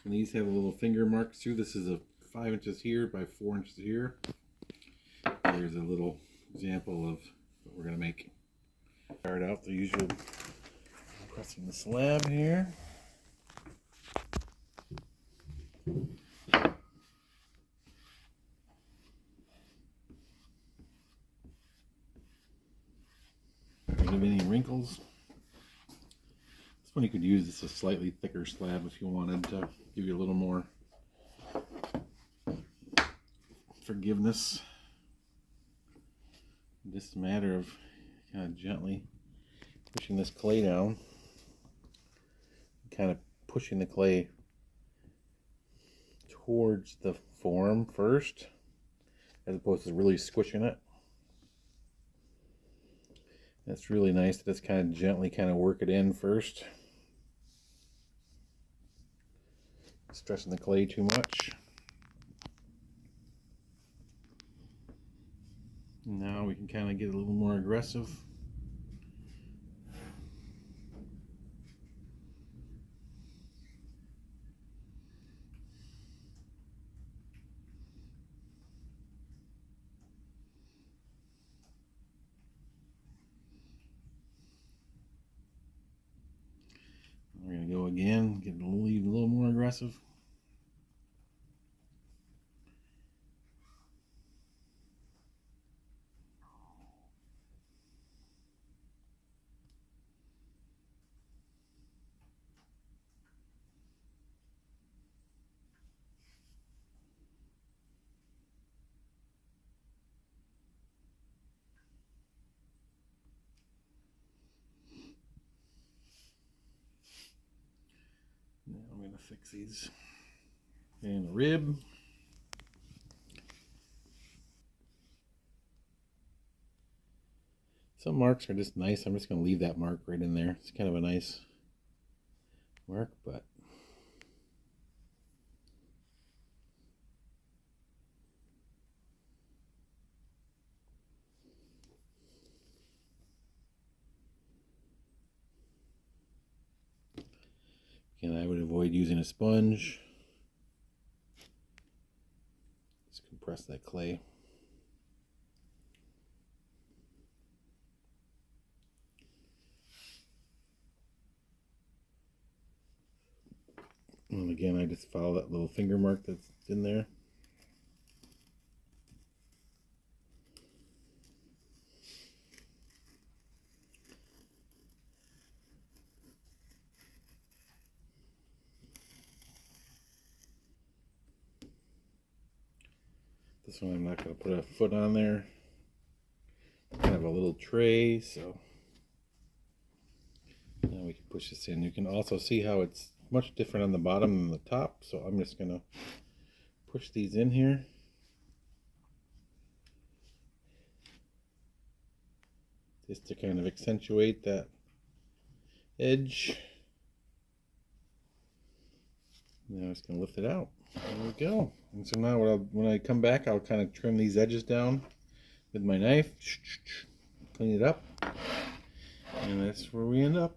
And these have a little finger marks too. This is a 5 inches here by 4 inches here. Here's a little example of what we're going to make. Start out the usual pressing the slab here. Remove any wrinkles. This one you could use this a slightly thicker slab if you wanted to give you a little more forgiveness. Just a matter of kind of gently pushing this clay down, kind of pushing the clay towards the form first, as opposed to really squishing it. That's really nice to just kind of gently kind of work it in first. Stressing the clay too much. Now we can kind of get a little more aggressive. We're going to go again, get even a little more aggressive. Now I'm going to fix these in a rib. Some marks are just nice. I'm just going to leave that mark right in there. It's kind of a nice mark, but again, I would avoid using a sponge. Just compress that clay. And again, I just follow that little finger mark that's in there. This one I'm not going to put a foot on there. Kind of a little tray, so now we can push this in. You can also see how it's much different on the bottom than the top, so I'm just going to push these in here. Just to kind of accentuate that edge. Now I'm just going to lift it out. There we go. And so now when I come back, I'll kind of trim these edges down with my knife, clean it up, and that's where we end up.